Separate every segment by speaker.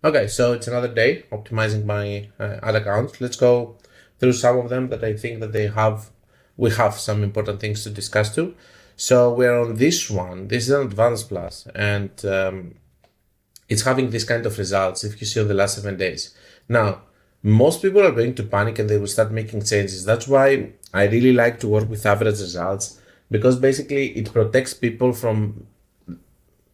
Speaker 1: Okay, so it's another day optimizing my ad account. Let's go through some of them that I think that we have some important things to discuss too. So we're on this one. This is an advanced plus, and it's having this kind of results if you see on the last 7 days. Now, most people are going to panic and they will start making changes. That's why I really like to work with average results because basically it protects people from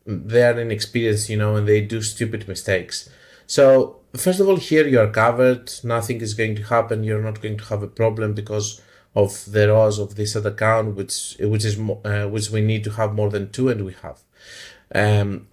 Speaker 1: their inexperience, and they do stupid mistakes. So, first of all, here you are covered. Nothing is going to happen. You're not going to have a problem because of the ROAS of this other account, which we need to have more than two, and we have.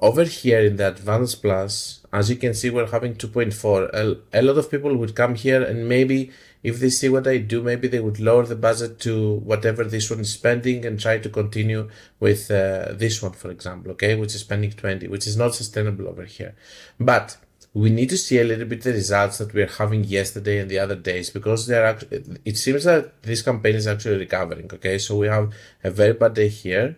Speaker 1: Over here in the advanced plus, as you can see, we're having 2.4. A lot of people would come here and maybe if they see what I do, maybe they would lower the budget to whatever this one is spending and try to continue with this one, for example, okay, which is spending 20, which is not sustainable over here. But we need to see a little bit the results that we're having yesterday and the other days because it seems that this campaign is actually recovering, okay? So we have a very bad day here.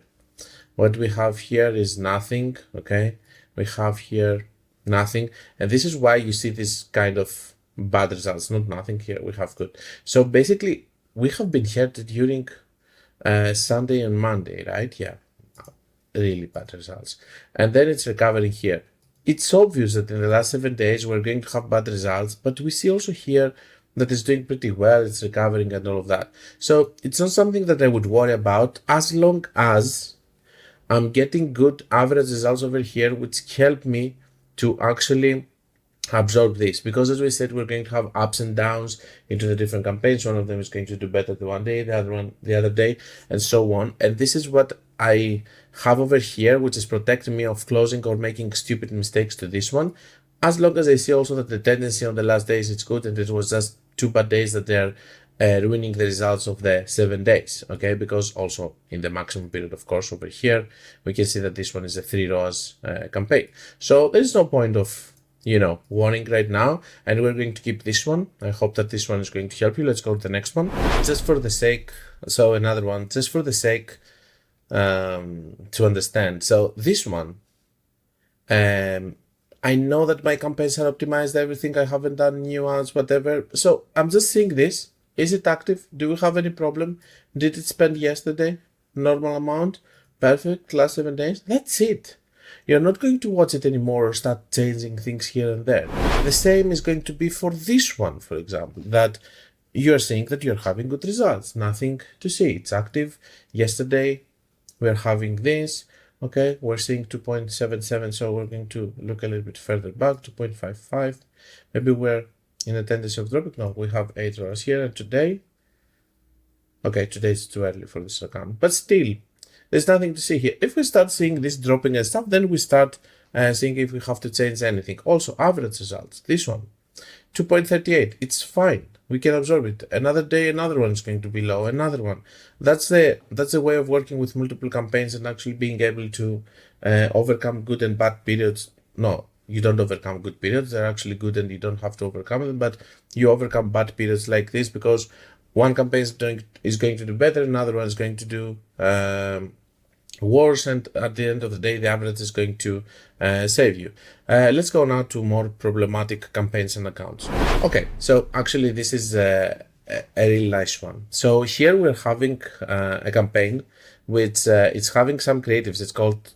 Speaker 1: What we have here is nothing, okay? We have here nothing. And this is why you see this kind of bad results, not nothing here. We have good. So basically, we have been here during Sunday and Monday, right? Yeah, really bad results. And then it's recovering here. It's obvious that in the last 7 days, we're going to have bad results, but we see also here that it's doing pretty well. It's recovering and all of that. So it's not something that I would worry about as long as I'm getting good average results over here, which help me to actually absorb this. Because as we said, we're going to have ups and downs into the different campaigns. One of them is going to do better the one day, the other one the other day, and so on. And this is what I have over here, which is protecting me of closing or making stupid mistakes to this one. As long as I see also that the tendency on the last days is good and it was just 2 bad days that they're ruining the results of the 7 days, okay? Because also in the maximum period, of course, over here, we can see that this one is a 3 ROAS campaign. So there is no point of, warning right now, and we're going to keep this one. I hope that this one is going to help you. Let's go to the next one. Just for the sake to understand. So this one, I know that my campaigns are optimized, everything. I haven't done new ads, whatever. So I'm just seeing this. Is it active? Do we have any problem? Did it spend yesterday? Normal amount? Perfect. Last 7 days? That's it. You're not going to watch it anymore or start changing things here and there. The same is going to be for this one, for example, that you're seeing that you're having good results. Nothing to see. It's active. Yesterday, we're having this. Okay, we're seeing 2.77, so we're going to look a little bit further back, 2.55. Maybe we're in a tendency of dropping. No, we have 8 hours here, and today it's too early for this account, but still, there's nothing to see here. If we start seeing this dropping and stuff, then we start seeing if we have to change anything. Also, average results. This one, 2.38. It's fine. We can absorb it. Another day, another one is going to be low. Another one. That's the way of working with multiple campaigns and actually being able to overcome good and bad periods. No, you don't overcome good periods. They're actually good and you don't have to overcome them, but you overcome bad periods like this because one campaign is going to do better, another one is going to do worse, and at the end of the day, the average is going to save you. Let's go now to more problematic campaigns and accounts. Okay, so actually this is a really nice one. So here we're having a campaign which it's having some creatives. It's called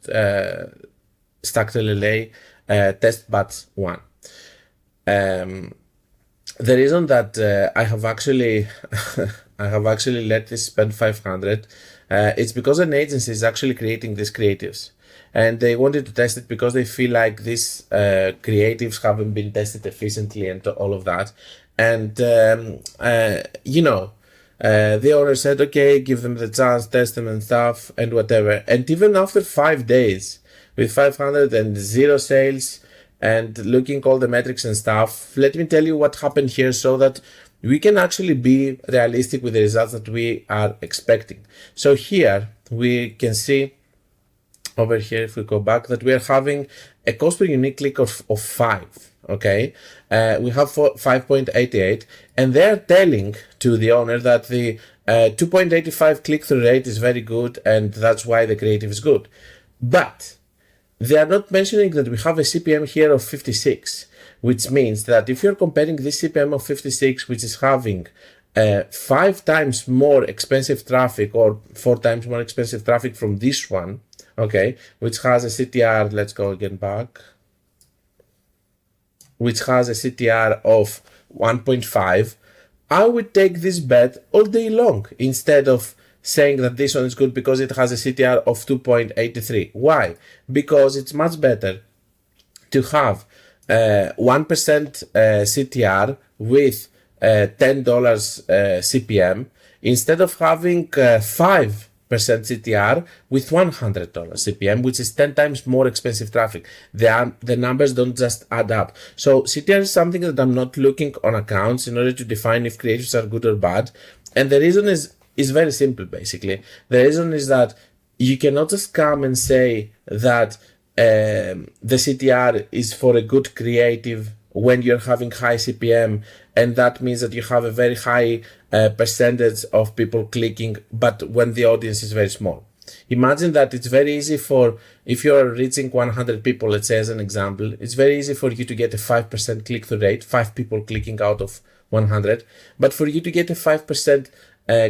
Speaker 1: Stacked LLA Test Batch 1. The reason that I have actually let this spend 500, it's because an agency is actually creating these creatives, and they wanted to test it because they feel like these creatives haven't been tested efficiently and all of that. And the owner said, okay, give them the chance, test them and stuff and whatever. And even after 5 days with 500 and 0 sales, and looking all the metrics and stuff, let me tell you what happened here so that we can actually be realistic with the results that we are expecting. So here we can see over here, if we go back, that we are having a cost per unique click of 5. Okay, we have 5.88, and they're telling to the owner that the 2.85 click-through rate is very good, and that's why the creative is good. But they are not mentioning that we have a CPM here of 56, which means that if you're comparing this CPM of 56, which is having 5 times more expensive traffic or 4 times more expensive traffic from this one, okay, which has a CTR, let's go again back, which has a CTR of 1.5, I would take this bet all day long instead of saying that this one is good because it has a CTR of 2.83. Why? Because it's much better to have 1% CTR with $10 CPM instead of having 5% CTR with $100 CPM, which is 10 times more expensive traffic. The numbers don't just add up. So CTR is something that I'm not looking on accounts in order to define if creatives are good or bad. And the reason is very simple, basically. The reason is that you cannot just come and say that the CTR is for a good creative when you're having high CPM, and that means that you have a very high percentage of people clicking, but when the audience is very small. Imagine that it's very easy for, if you're reaching 100 people, let's say as an example, it's very easy for you to get a 5% click-through rate, 5 people clicking out of 100, but for you to get a 5%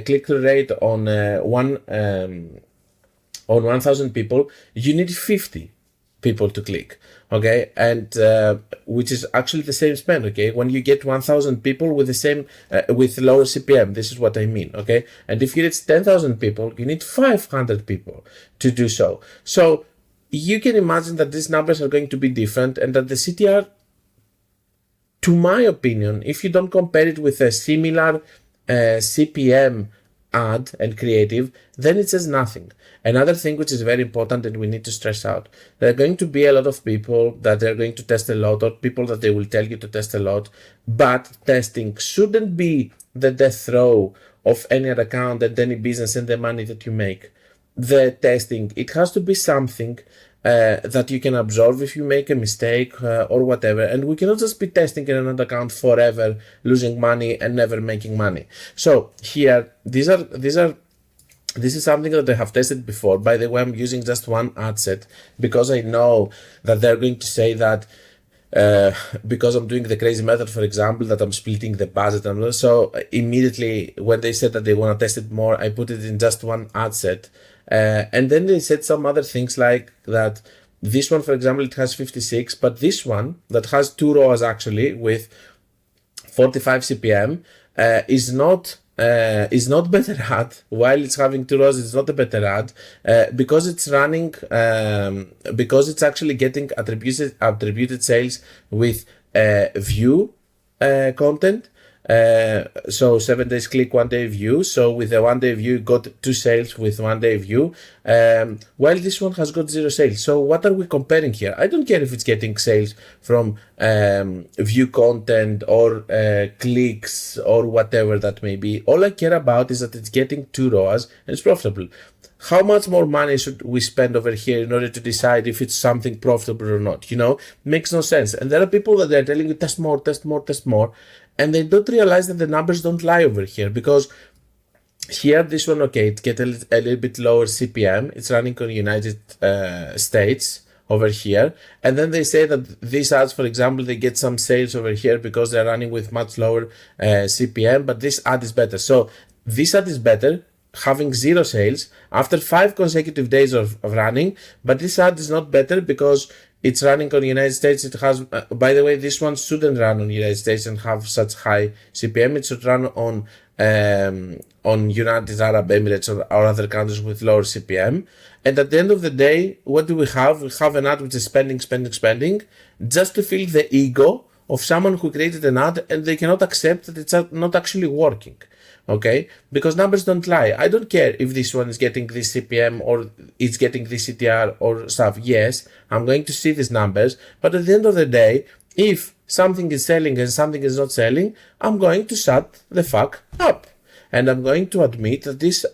Speaker 1: click-through rate on 1,000 people, you need 50 people to click, okay, and which is actually the same spend, okay. When you get 1,000 people with the same with lower CPM, this is what I mean, okay. And if you reach 10,000 people, you need 500 people to do so. So you can imagine that these numbers are going to be different, and that the CTR, to my opinion, if you don't compare it with a similar CPM ad and creative, then it says nothing. Another thing which is very important and we need to stress out, there are going to be a lot of people that they're going to test a lot, or people that they will tell you to test a lot, but testing shouldn't be the death row of any other account and any business and the money that you make. The testing, it has to be something that you can absorb if you make a mistake or whatever. And we cannot just be testing in another account forever, losing money and never making money. So here, this is something that I have tested before. By the way, I'm using just one ad set because I know that they're going to say that because I'm doing the crazy method, for example, that I'm splitting the budget. And so immediately when they said that they want to test it more, I put it in just one ad set. And then they said some other things like that. This one, for example, it has 56, but this one that has 2 rows actually with 45 CPM is not better ad. While it's having 2 rows, it's not a better ad because it's running because it's actually getting attributed sales with view content. So 7 days click, 1 day view. So with a 1 day view, you got 2 sales with 1 day view, while this one has got 0 sales. So what are we comparing here? I don't care if it's getting sales from view content or clicks or whatever that may be. All I care about is that it's getting 2 ROAS and it's profitable. How much more money should we spend over here in order to decide if it's something profitable or not? Makes no sense. And there are people that they're telling you test more, test more, test more. And they don't realize that the numbers don't lie over here, because here, this one, okay, it gets a little bit lower CPM. It's running on United States over here. And then they say that these ads, for example, they get some sales over here because they're running with much lower CPM, but this ad is better. So this ad is better, having 0 sales after 5 consecutive days of running, but this ad is not better because it's running on the United States. It has, by the way, this one shouldn't run on the United States and have such high CPM. It should run on United Arab Emirates or other countries with lower CPM. And at the end of the day, what do we have? We have an ad which is spending, just to fill the ego of someone who created an ad, and they cannot accept that it's not actually working. Okay, because numbers don't lie. I don't care if this one is getting this CPM or it's getting this CTR or stuff. Yes, I'm going to see these numbers, but at the end of the day, if something is selling and something is not selling, I'm going to shut the fuck up. And I'm going to admit that this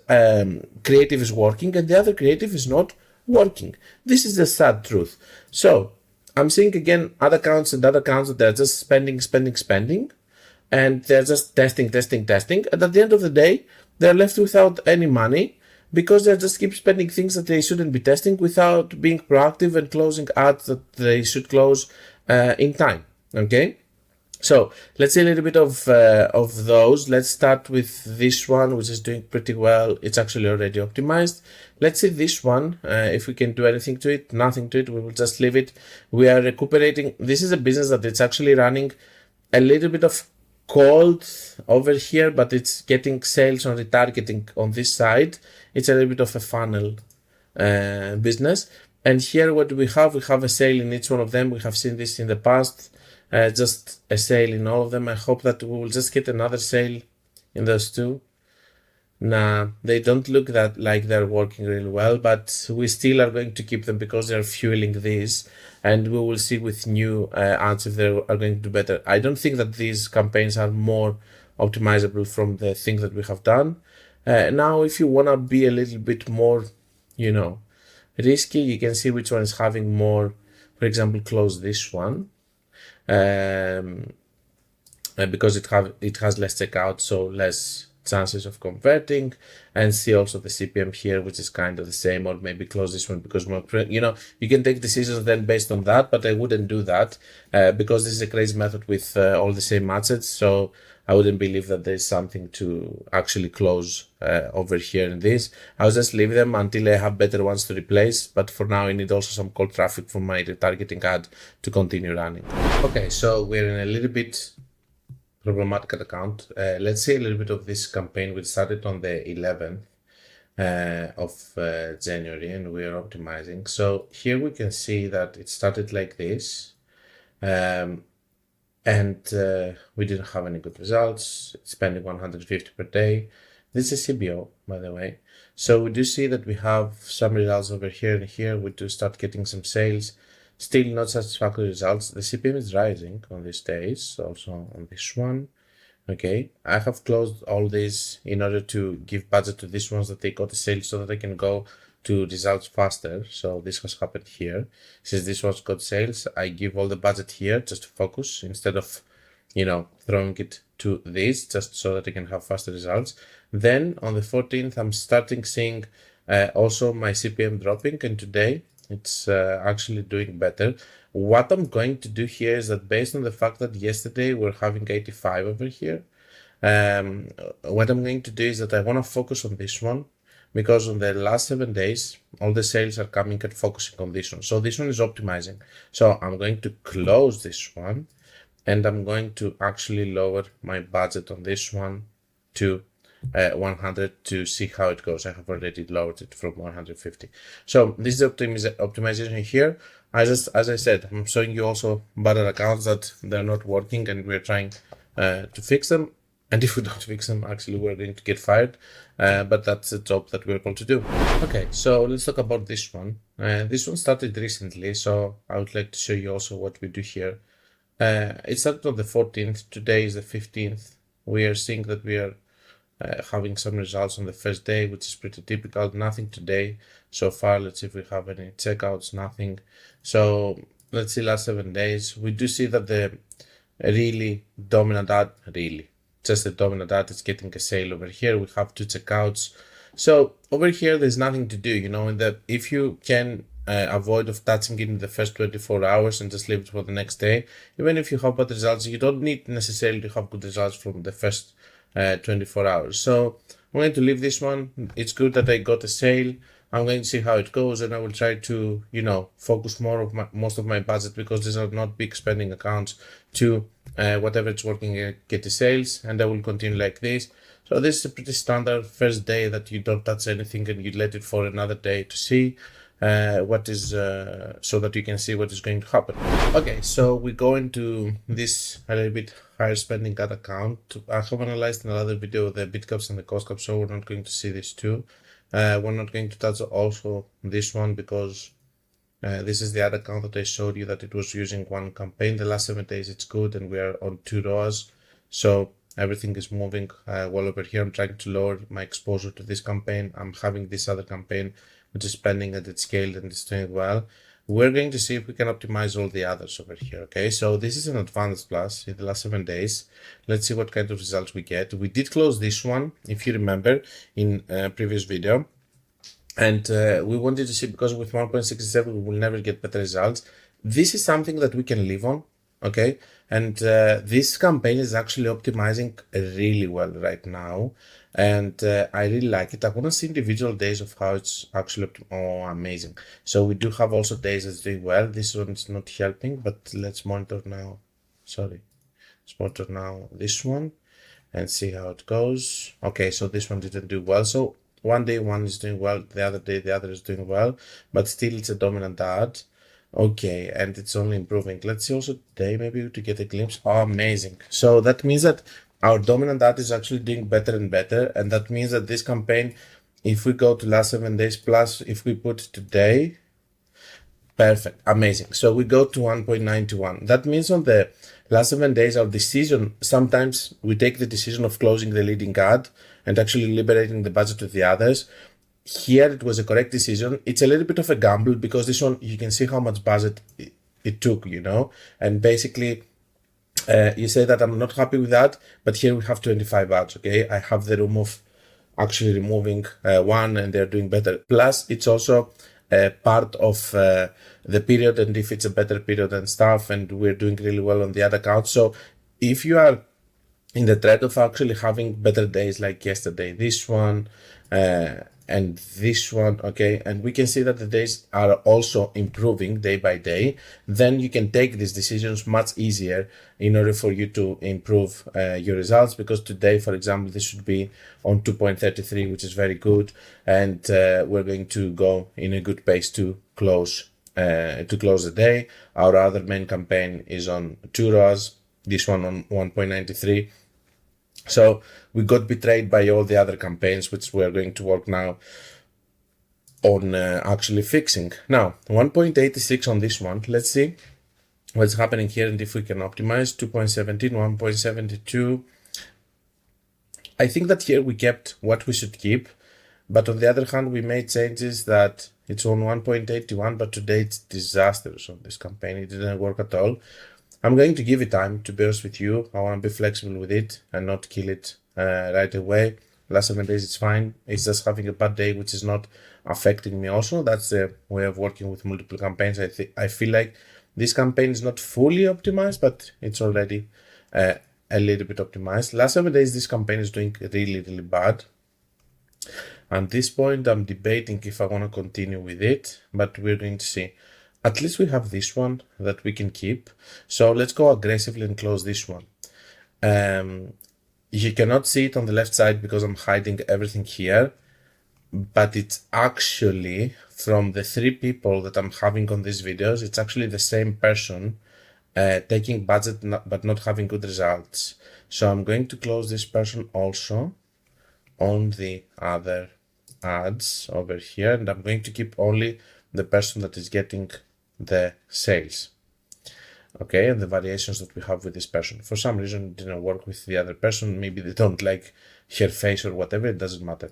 Speaker 1: creative is working and the other creative is not working. This is the sad truth. So I'm seeing again other accounts that they're just spending. And they're just testing. And at the end of the day, they're left without any money because they just keep spending things that they shouldn't be testing without being proactive and closing ads that they should close in time. Okay. So let's see a little bit of those. Let's start with this one, which is doing pretty well. It's actually already optimized. Let's see this one, if we can do anything to it. Nothing to it. We will just leave it. We are recuperating. This is a business that it's actually running a little bit of cold over here, but it's getting sales on retargeting on this side. It's a little bit of a funnel business. And here what do we have? We have a sale in each one of them. We have seen this in the past. Just a sale in all of them. I hope that we will just get another sale in those two. Nah, they don't look that like they're working really well, but we still are going to keep them because they're fueling these, and we will see with new ads if they are going to do better. I don't think that these campaigns are more optimizable from the things that we have done. Now, if you want to be a little bit more, risky, you can see which one is having more. For example, close this one. Because it has less checkout, so less chances of converting, and see also the CPM here, which is kind of the same, or maybe close this one because more, you can take decisions then based on that, but I wouldn't do that because this is a crazy method with all the same assets. So I wouldn't believe that there's something to actually close over here in this. I'll just leave them until I have better ones to replace. But for now, I need also some cold traffic for my retargeting ad to continue running. Okay, so we're in a little bit problematic account. Let's see a little bit of this campaign, which started on the 11th of January, and we are optimizing. So here we can see that it started like this. And we didn't have any good results. It's spending 150 per day. This is CBO, by the way. So we do see that we have some results over here and here. We do start getting some sales. Still not satisfactory results. The CPM is rising on these days, also on this one. Okay, I have closed all these in order to give budget to these ones that they got the sales so that I can go to results faster. So this has happened here. Since this one's got sales, I give all the budget here just to focus instead of, throwing it to this just so that I can have faster results. Then on the 14th, I'm starting seeing also my CPM dropping, and today it's actually doing better. What I'm going to do here is that based on the fact that yesterday we're having 85 over here, what I'm going to do is that I want to focus on this one, because on the last 7 days, all the sales are coming and focusing on this one. So this one is optimizing. So I'm going to close this one, and I'm going to actually lower my budget on this one to 100 to see how it goes. I have already lowered it from 150. So this is optimization here. As I said, I'm showing you also better accounts that they're not working, and we're trying to fix them. And if we don't fix them, actually, we're going to get fired. But that's a job that we're going to do. Okay, so let's talk about this one. This one started recently, so I would like to show you also what we do here. It started on the 14th. Today is the 15th. We are seeing that we are having some results on the first day, which is pretty typical. Nothing today so far. Let's see if we have any checkouts. Nothing. So let's see last 7 days. We do see that the really dominant ad, just the dominant ad is getting a sale over here. We have 2 checkouts. So over here, there's nothing to do, if you can avoid of touching it in the first 24 hours and just leave it for the next day, even if you have bad results, you don't need necessarily to have good results from the first 24 hours. So I'm going to leave this one. It's good that I got a sale. I'm going to see how it goes, and I will try to, focus most of my budget, because these are not big spending accounts, to whatever it's working, get the sales, and I will continue like this. So this is a pretty standard first day that you don't touch anything and you let it for another day to see what is, so that you can see what is going to happen. Okay, so we go into this a little bit higher spending ad account. I have analyzed in another video the bid caps and the cost caps, so we're not going to see this too. We're not going to touch also this one, because this is the ad account that I showed you that it was using one campaign. The last 7 days it's good, and we are on 2 ROAS. So everything is moving well over here. I'm trying to lower my exposure to this campaign. I'm having this other campaign which is spending at its scale and it's doing well. We're going to see if we can optimize all the others over here. Okay, so this is an advanced plus in the last 7 days. Let's see what kind of results we get. We did close this one, if you remember, in a previous video. And we wanted to see, because with 1.67 we will never get better results. This is something that we can live on, okay? And this campaign is actually optimizing really well right now, and I really like it. I want to see individual days of how it's actually amazing. So we do have also days that's doing well. This one is not helping, but let's monitor now. Let's monitor now this one and see how it goes. Okay, so this one didn't do well. So one day one is doing well, the other day the other is doing well, but still it's a dominant ad. Okay, and it's only improving. Let's see also today, maybe to get a glimpse. Oh, amazing. So that means that our dominant ad is actually doing better and better. And that means that this campaign, if we go to last 7 days plus, if we put today, perfect, amazing. So we go to 1.91. That means on the last 7 days, our decision, sometimes we take the decision of closing the leading ad and actually liberating the budget to the others. Here it was a correct decision. It's a little bit of a gamble because this one, you can see how much budget it took, you know, and basically you say that I'm not happy with that, but here we have 25 ads, okay? I have the room of actually removing one and they're doing better. Plus it's also part of the period, and if it's a better period and stuff, and we're doing really well on the ad account. So if you are in the trend of actually having better days like yesterday, this one, and this one, okay, and we can see that the days are also improving day by day, then you can take these decisions much easier in order for you to improve your results. Because today, for example, this should be on 2.33, which is very good, and we're going to go in a good pace to close the day. Our other main campaign is on 2 ROAS, this one on 1.93. So we got betrayed by all the other campaigns, which we are going to work now on actually fixing. Now, 1.86 on this one. Let's see what's happening here and if we can optimize. 2.17, 1.72. I think that here we kept what we should keep, but on the other hand, we made changes that it's on 1.81, but today it's disastrous on this campaign. It didn't work at all. I'm going to give it time, to be honest with you. I want to be flexible with it and not kill it right away. Last 7 days, it's fine. It's just having a bad day, which is not affecting me also. That's the way of working with multiple campaigns. I feel like this campaign is not fully optimized, but it's already a little bit optimized. Last 7 days, this campaign is doing really, really bad. At this point, I'm debating if I want to continue with it, but we're going to see. At least we have this one that we can keep. So let's go aggressively and close this one. You cannot see it on the left side because I'm hiding everything here, but it's actually from the 3 people that I'm having on these videos, it's actually the same person taking budget but not having good results. So I'm going to close this person also on the other ads over here, and I'm going to keep only the person that is getting the sales. Okay, and the variations that we have with this person. For some reason it didn't work with the other person. Maybe they don't like her face or whatever, it doesn't matter.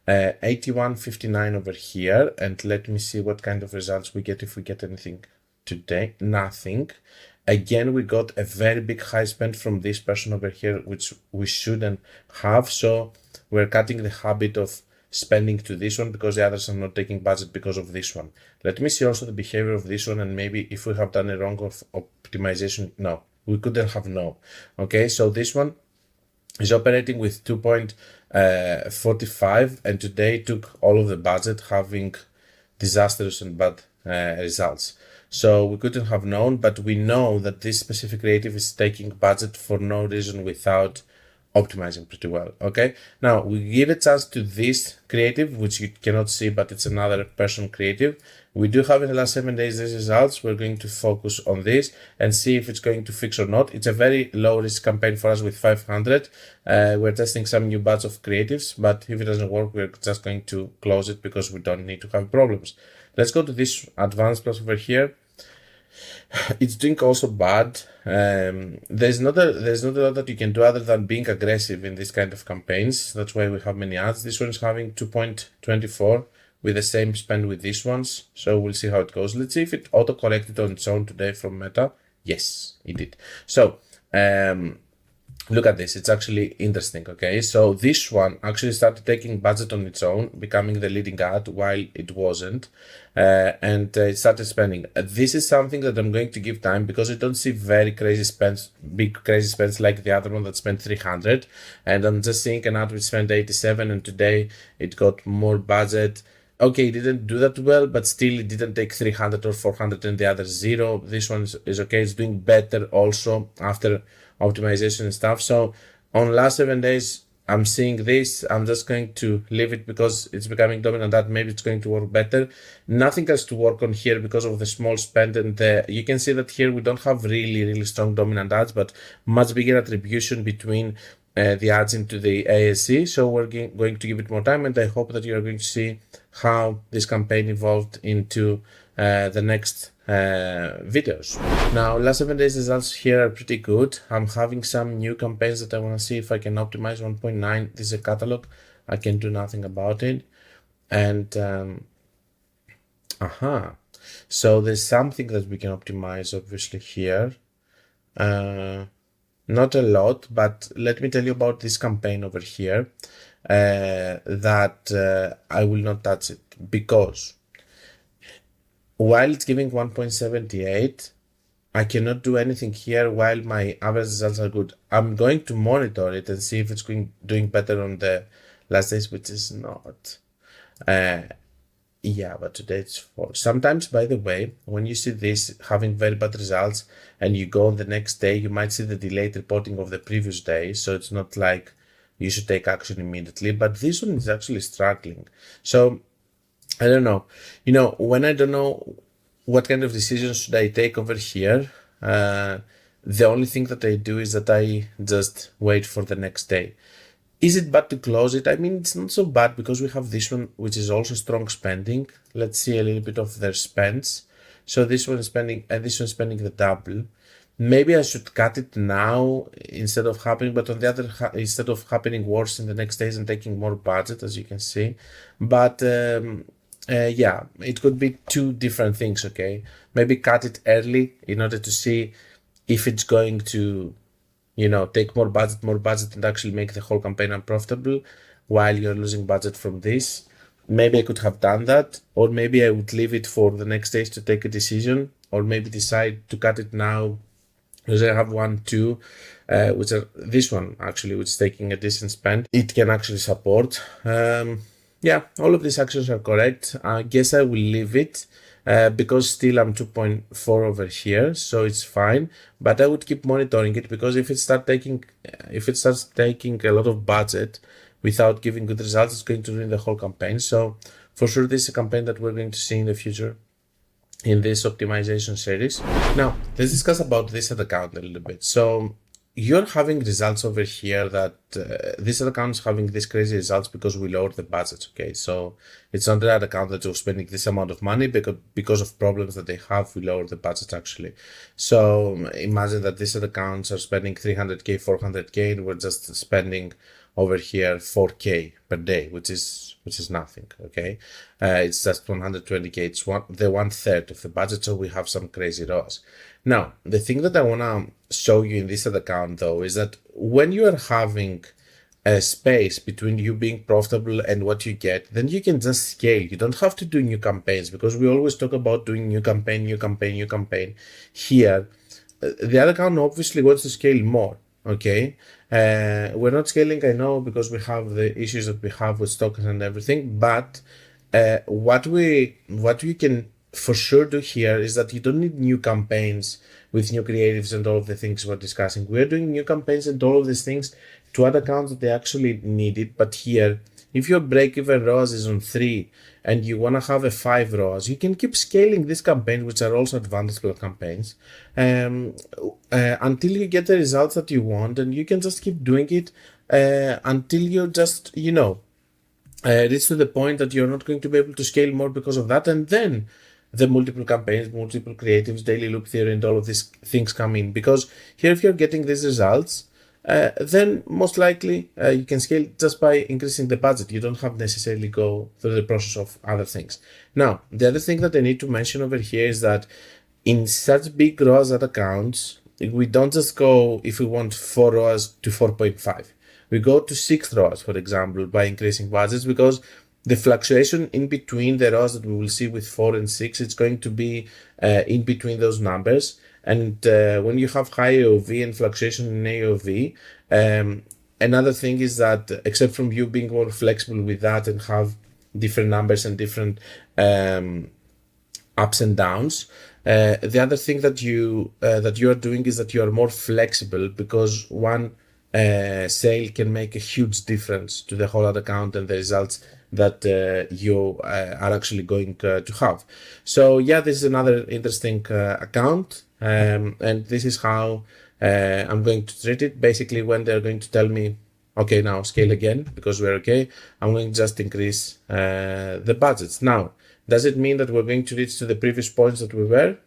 Speaker 1: 81.59 over here, and let me see what kind of results we get if we get anything today. Nothing. Again, we got a very big high spend from this person over here, which we shouldn't have. So we're cutting the habit of spending to this one because the others are not taking budget because of this one. Let me see also the behavior of this one, and maybe if we have done a wrong of optimization. No, we couldn't have no. Okay, so this one is operating with 2.45 and today took all of the budget, having disastrous and bad results. So we couldn't have known, but we know that this specific creative is taking budget for no reason without optimizing pretty well. Okay, now we give a chance to this creative, which you cannot see, but it's another person creative. We do have in the last 7 days these results. We're going to focus on this and see if it's going to fix or not. It's a very low risk campaign for us with 500. We're testing some new batch of creatives, but if it doesn't work, we're just going to close it because we don't need to have problems. Let's go to this advanced plus over here. It's doing also bad. There's not a lot that you can do other than being aggressive in this kind of campaigns. That's why we have many ads. This one is having 2.24 with the same spend with these ones. So we'll see how it goes. Let's see if it auto-corrected on its own today from Meta. Yes, it did. So look at this, it's actually interesting, okay? So this one actually started taking budget on its own, becoming the leading ad while it wasn't, and it started spending. This is something that I'm going to give time because I don't see very crazy spends, big crazy spends like the other one that spent 300, and I'm just seeing an ad which spent 87, and today it got more budget. Okay, it didn't do that well, but still it didn't take 300 or 400 and the other zero. This one is okay. It's doing better also after optimization and stuff. So on last 7 days, I'm seeing this. I'm just going to leave it because it's becoming dominant that maybe it's going to work better. Nothing else to work on here because of the small spend. And you can see that here we don't have really strong dominant ads, but much bigger attribution between the ads into the ASC. So we're going to give it more time, and I hope that you're going to see how this campaign evolved into the next videos. Now, last 7 days results here are pretty good. I'm having some new campaigns that I want to see if I can optimize. 1.9, this is a catalog. I can do nothing about it. And so there's something that we can optimize obviously here. Not a lot, but let me tell you about this campaign over here, that I will not touch it because while it's giving 1.78, I cannot do anything here while my average results are good. I'm going to monitor it and see if it's doing better on the last days, which is not. Yeah, but today it's 4. Sometimes, by the way, when you see this having very bad results and you go on the next day, you might see the delayed reporting of the previous day. So it's not like you should take action immediately, but this one is actually struggling. So I don't know, when I don't know what kind of decisions should I take over here, the only thing that I do is that I just wait for the next day. Is it bad to close it? I mean, it's not so bad because we have this one, which is also strong spending. Let's see a little bit of their spends. So this one is spending, and this one is spending the double. Maybe I should cut it now instead of happening, but on the other hand, instead of happening worse in the next days and taking more budget, as you can see. But yeah, it could be two different things, okay? Maybe cut it early in order to see if it's going to take more budget and actually make the whole campaign unprofitable while you're losing budget from this. Maybe I could have done that, or maybe I would leave it for the next days to take a decision, or maybe decide to cut it now because I have 1-2, which are this one actually, which is taking a decent spend. It can actually support. Yeah, all of these actions are correct. I guess I will leave it. Because still I'm 2.4 over here, so it's fine. But I would keep monitoring it because if it starts taking a lot of budget without giving good results, it's going to ruin the whole campaign. So for sure, this is a campaign that we're going to see in the future in this optimization series. Now, let's discuss about this ad account a little bit. So you're having results over here that this ad account is having these crazy results because we lowered the budgets, okay? So it's not that account that you're spending this amount of money because of problems that they have, we lowered the budget actually. So imagine that these ad accounts are spending 300K, 400K, and we're just spending over here 4K per day, which is nothing, okay? It's just 120K, it's the 1/3 of the budget, so we have some crazy ROAS. Now, the thing that I want to show you in this ad account though is that when you are having a space between you being profitable and what you get, then you can just scale. You don't have to do new campaigns because we always talk about doing new campaign. Here, the ad account obviously wants to scale more, okay? We're not scaling, I know, because we have the issues that we have with stocks and everything, but what we can for sure do here is that you don't need new campaigns with new creatives and all of the things we're discussing. We're doing new campaigns and all of these things to other accounts that they actually need it. But here, if your break-even ROAS is on 3 and you want to have a 5 ROAS, you can keep scaling these campaigns, which are also advantageable campaigns, until you get the results that you want, and you can just keep doing it until you just, reach to the point that you're not going to be able to scale more because of that, and then the multiple campaigns, multiple creatives, daily loop theory, and all of these things come in. Because here, if you're getting these results, then most likely you can scale just by increasing the budget. You don't have necessarily go through the process of other things. Now, the other thing that I need to mention over here is that in such big ROAS ad accounts, we don't just go, if we want 4 ROAS to 4.5. We go to 6 ROAS, for example, by increasing budgets, because the fluctuation in between the ROAS that we will see with 4 and 6, it's going to be in between those numbers. And when you have high AOV and fluctuation in AOV, another thing is that, except from you being more flexible with that and have different numbers and different ups and downs, the other thing that you are doing is that you are more flexible, because one sale can make a huge difference to the whole ad account and the results that you are actually going to have. So yeah, this is another interesting account, and this is how I'm going to treat it. Basically, when they're going to tell me, okay, now scale again because we're okay, I'm going to just increase the budgets. Now, does it mean that we're going to reach to the previous points that we were?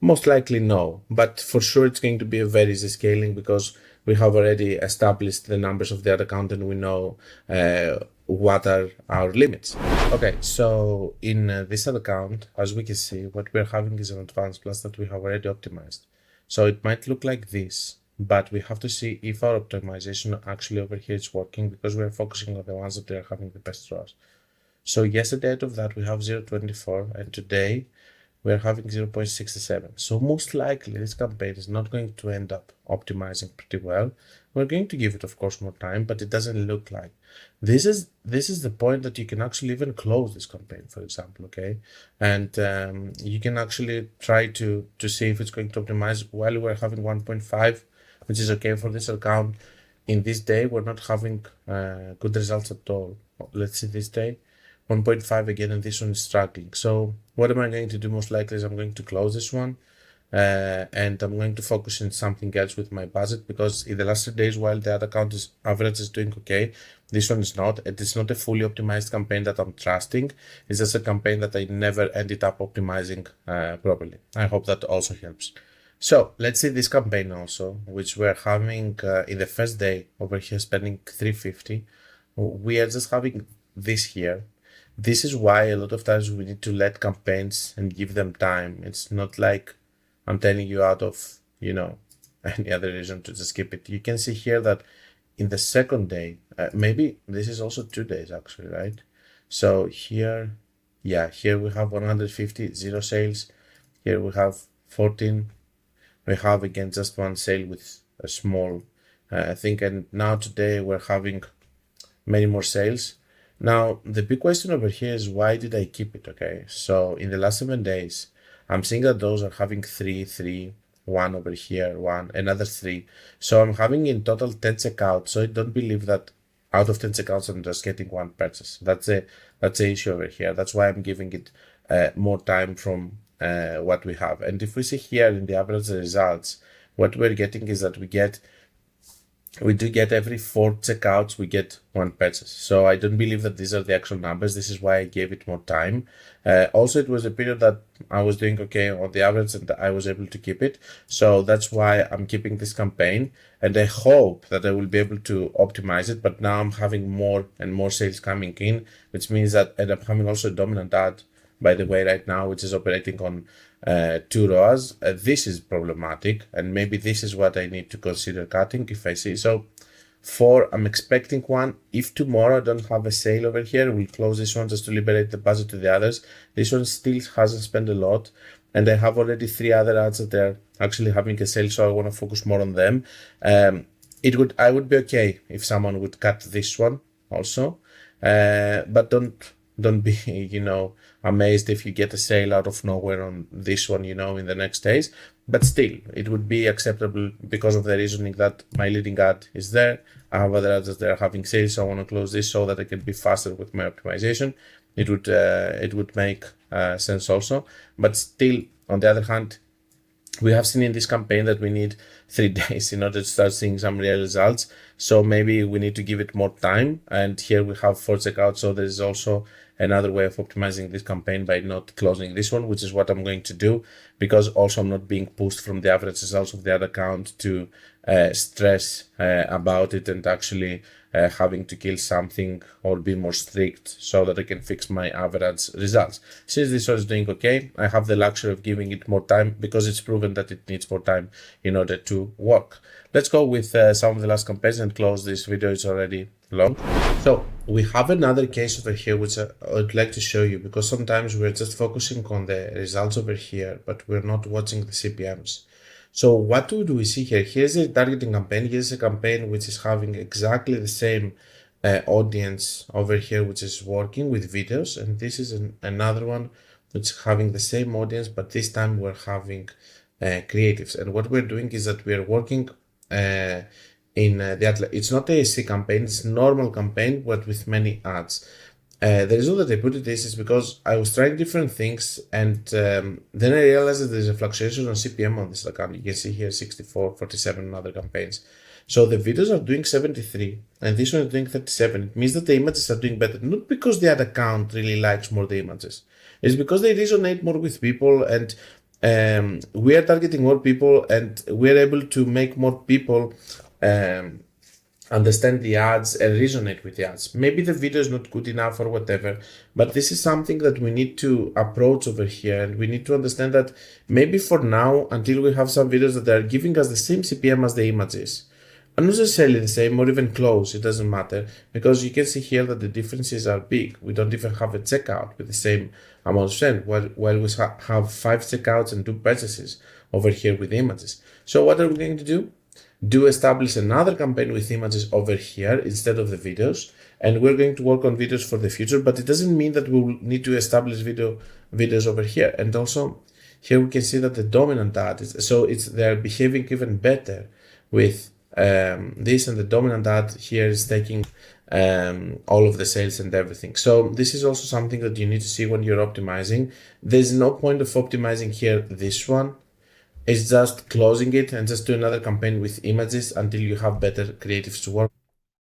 Speaker 1: Most likely no, but for sure it's going to be a very easy scaling, because we have already established the numbers of the ad account and we know what are our limits. Okay, so in this ad account, as we can see, what we're having is an advanced plus that we have already optimized. So it might look like this, but we have to see if our optimization actually over here is working, because we're focusing on the ones that are having the best ROAS. So yesterday out of that we have 0.24, and today we're having 0.67. So most likely this campaign is not going to end up optimizing pretty well. We're going to give it, of course, more time, but it doesn't look like. This is the point that you can actually even close this campaign, for example, okay? And you can actually try to see if it's going to optimize. While we're having 1.5, which is okay for this account, in this day, we're not having good results at all. Let's see this day. 1.5 again, and this one is struggling. So what am I going to do? Most likely is I'm going to close this one, and I'm going to focus on something else with my budget, because in the last 3 days, while the ad account average is doing okay, this one is not. It is not a fully optimized campaign that I'm trusting. It's just a campaign that I never ended up optimizing properly. I hope that also helps. So let's see this campaign also, which we're having in the first day over here, spending 350. We are just having this here. This is why a lot of times we need to let campaigns and give them time. It's not like I'm telling you out of, any other reason to just skip it. You can see here that in the second day, maybe this is also 2 days actually, right? So here, here we have 150, 0 sales. Here we have 14. We have again just one sale with a small thing. And now today we're having many more sales. Now, the big question over here is, why did I keep it? Okay, so in the last 7 days, I'm seeing that those are having 3, 1 over here, 1, another 3. So I'm having in total 10 checkouts. So I don't believe that out of 10 checkouts, I'm just getting 1 purchase. That's the issue over here. That's why I'm giving it more time from what we have. And if we see here in the average results, what we're getting is that we do get every 4 checkouts, we get 1 purchase. So I don't believe that these are the actual numbers. This is why I gave it more time. Also, it was a period that I was doing okay on the average and I was able to keep it. So that's why I'm keeping this campaign. And I hope that I will be able to optimize it. But now I'm having more and more sales coming in, which means that, and I'm having also a dominant ad, by the way, right now, which is operating on 2 ROAS. This is problematic, and maybe this is what I need to consider cutting if I see. So 4, I'm expecting 1. If tomorrow I don't have a sale over here, we'll close this one just to liberate the budget to the others. This one still hasn't spent a lot, and I have already 3 other ads that they're actually having a sale, so I want to focus more on them. I would be okay if someone would cut this one also, but don't be, amazed if you get a sale out of nowhere on this one, in the next days. But still, it would be acceptable because of the reasoning that my leading ad is there. I have other ads that they're having sales, so I want to close this so that I can be faster with my optimization. It would make sense also. But still, on the other hand, we have seen in this campaign that we need 3 days in order to start seeing some real results. So maybe we need to give it more time. And here we have 4 checkouts. So there is also another way of optimizing this campaign by not closing this one, which is what I'm going to do, because also I'm not being pushed from the average results of the ad account to stress about it and actually having to kill something or be more strict so that I can fix my average results. Since this one is doing okay, I have the luxury of giving it more time because it's proven that it needs more time in order to work. Let's go with some of the last campaigns and close this video. It's already long. So we have another case over here which I would like to show you, because sometimes we're just focusing on the results over here but we're not watching the CPMs. So what do we see here? Here's a targeting campaign. Here's a campaign which is having exactly the same audience over here, which is working with videos. And this is another one which is having the same audience, but this time we're having creatives. And what we're doing is that we're working it's not a AC campaign, it's a normal campaign, but with many ads. The reason that I put it is because I was trying different things, and then I realized that there's a fluctuation on CPM on this account. You can see here 64, 47 on other campaigns. So the videos are doing 73 and this one is doing 37. It means that the images are doing better, not because the ad account really likes more the images. It's because they resonate more with people, and we are targeting more people, and we're able to make more people understand the ads and resonate with the ads. Maybe the video is not good enough or whatever, but this is something that we need to approach over here, and we need to understand that maybe for now, until we have some videos that are giving us the same CPM as the images, and not necessarily the same or even close, it doesn't matter, because you can see here that the differences are big. We don't even have a checkout with the same amount of spend, while we have 5 checkouts and 2 purchases over here with images. So what are we going to do? Establish another campaign with images over here instead of the videos, and we're going to work on videos for the future, but it doesn't mean that we will need to establish videos over here. And also here we can see that the dominant ad they're behaving even better with this, and the dominant ad here is taking all of the sales and everything. So this is also something that you need to see when you're optimizing. There's no point of optimizing here this one. It's just closing it and just do another campaign with images until you have better creatives to work.